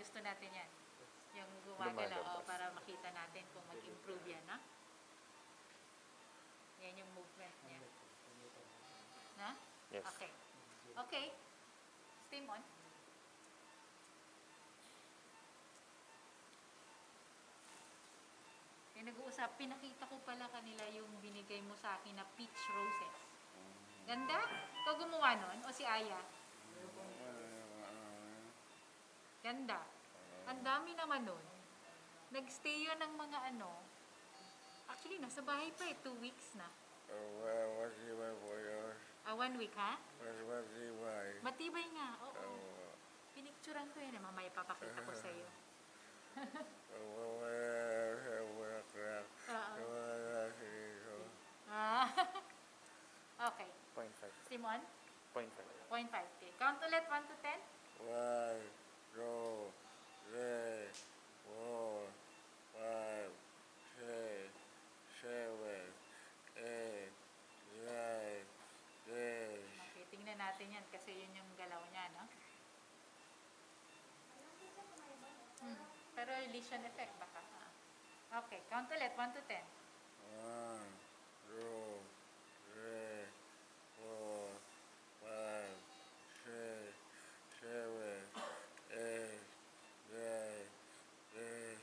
Gusto natin yan. Yung gumagalaw, Lumalabas. para makita natin kung mag-improve yan, no? Yan yung movement niya. Na? Yes. Okay. Okay. Steam on. Eh, nag-uusap, pinakita ko pala kanila yung binigay mo sa akin na peach roses. Ganda? Ikaw gumawa nun? O si Aya? Ganda. Ang dami naman nun. Nag-stay yun ng mga ano. Actually, nasa bahay pa eh. 2 weeks na. 1 week, ha? Matibay nga. Oo. Pinicturean ko yun. Mamaya papakita ko sa'yo. Okay. 0.5. Simon? 0.5. 0.5. Okay. Count ulit, 1 to 10. 1, 2, 3, 4, 5, 6, 7, 8, 9, 10. Okay, tingnan natin yan kasi yun yung galaw niya, no? Pero lesion effect baka. Okay, count ulit, 1 to 10. 1, 2, 3, 4, 5, 6, 7, 8, 9, 10.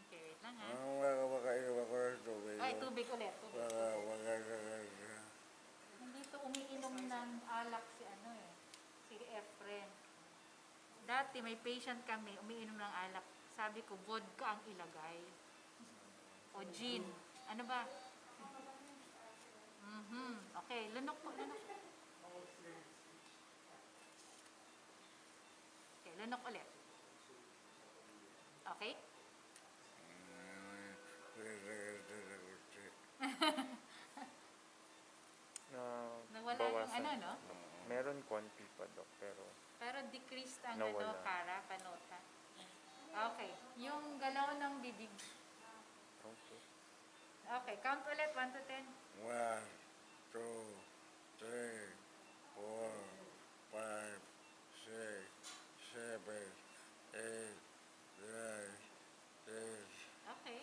Okay, wait lang, ha? Makakainom ako ng tubig. Ay, tubig ulit. Tubig. Magkakaganda. Hindi to umiinom ng alak si ano eh. Si Efren. Dati may patient kami, umiinom ng alak. Sabi ko, vodka ang ilagay. O gin. Ano ba? Okay, lunok po, lunok. Okay, lunok ulit. Okay? Nawala yung Bawasan. ano, no? Meron konti pa, Dok, pero Pero decreased ang nawala. ano, para, panota. Okay, yung galaw ng bibig. Okay. Okay, count ulit, 1 to 10. 1, 2, 3, 4, 5, 6, 7, 8, 9, 10. Okay.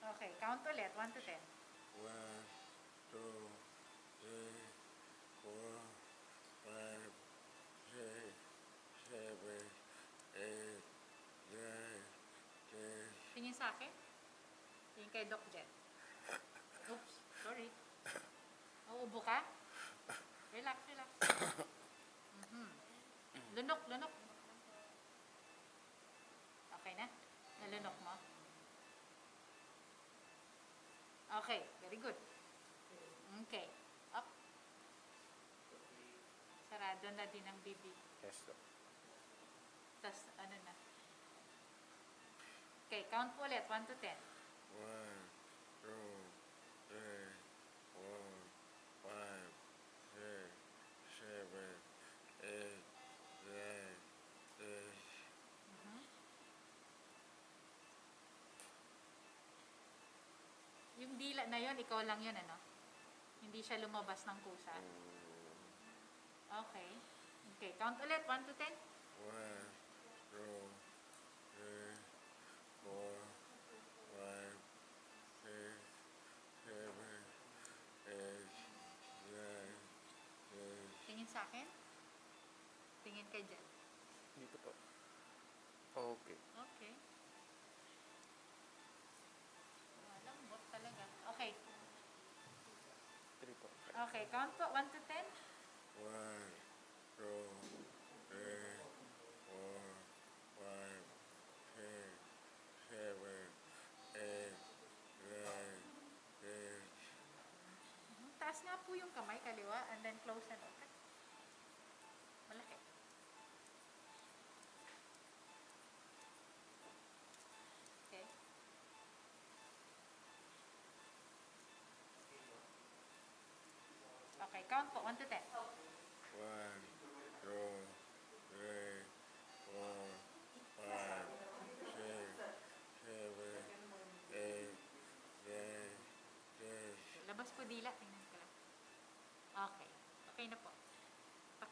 Okay, count ulit, 1 to 10. 1, 2, 3, 4, 5, 6, 7, 8, 9, 10. Tingin sa akin. Tingin kay Doc Jet. Oops, sorry. Uubo ka? Relax, relax. Lunok, lunok. Okay na? Nalunok mo? Okay, very good. Okay, up. Sarado na din ang bibig. Yes, Dok. Tapos, ano na. Okay, count po ulit. 1 to 10. 1, 2, 3, 4, 5, 6, 7, 8, 9, 10. Yung dila na yon, ikaw lang yun, ano? Hindi siya lumabas ng kusa. Okay. Okay, count ulit. 1 to 10. 1, 2, 3, 4, 5, 6, 7, 8, 9, 10. Tingin sa akin. Tingin kay Jen. Dito po. Okay. Okay. Lambot talaga. Okay. 3 po. Okay, count po. 1 to 10. 1, 2, 3, 4, 5, 6, 7, 8, 9, 10. Taas nga po yung kamay, kaliwa, and then close and open. Malaki. Okay. Okay, count po. 1 to 10. 1, 2, 3, 4, 5, 6, 7, 8, 9, 10. Labas po dila. Tingnan ko lang. Okay.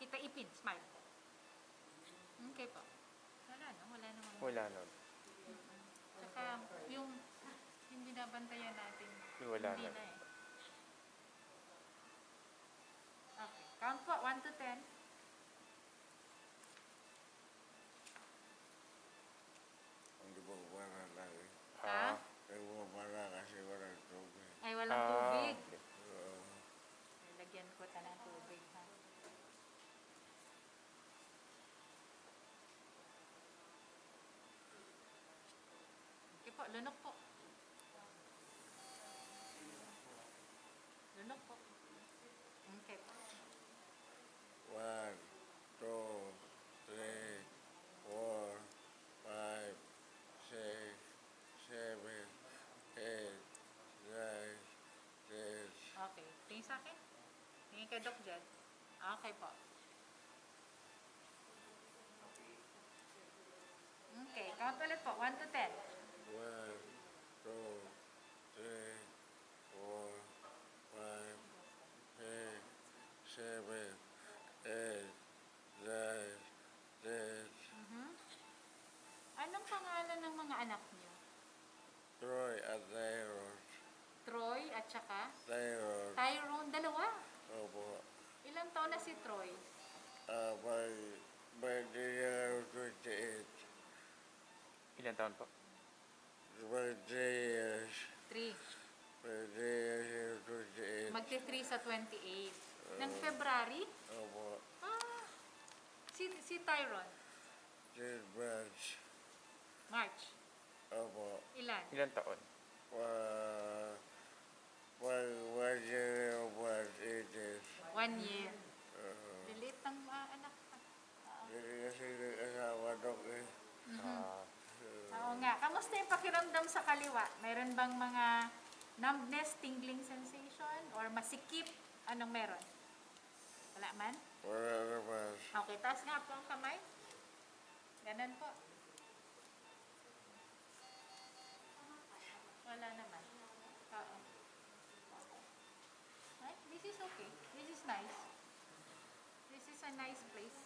Kita ipin, smile. Okay po. Wala no? Wala namang... Wala na. Tsaka yung binabantayan natin, Wala hindi na. na eh. Okay. Count po, 1 to 10. Hindi po para lagi. Ha? Hindi po para kasi walang tubig. Ay, walang tubig. Okay. Oo. Ay, lagyan ko ta ng tubig, ha? Okay po, lunok po. Lunok po. Okay po. 1, 2, 3, 4, 5, 6, 7, 8, 9, 10. Okay. Tingin sa akin. Tingin kay Doc Jed. Okay po. Okay. Count ulit po. 1 to 10. 1, 2, 3, 4, 5, 6, 7, 8, 9, 10. Anong pangalan ng mga anak niyo? Troy at Tyrone. Troy at saka Tyrone. Tyrone. Dalawa. Opo. Ilang taon na si Troy? By the year 28. Ilan taon po? By 3 years. 3. By 3 years 28. Magti-3 sa 28. Ng February? Opo. Ah, si Tyrone. 10 months. March. Opo. Ilan? Ilan taon? 1 year and 1 days. 1 year. Lilit ng anak ka. Hindi kasi nag-asawa dok eh. Ah, Oo nga. Kamusta yung pakiramdam sa kaliwa? Mayroon bang mga numbness, tingling sensation, or masikip? Anong meron? Wala man? Wala naman. Okay, taas nga po ang kamay. Ganun po. Wala naman. Oo. Right? This is okay. This is nice. This is a nice place.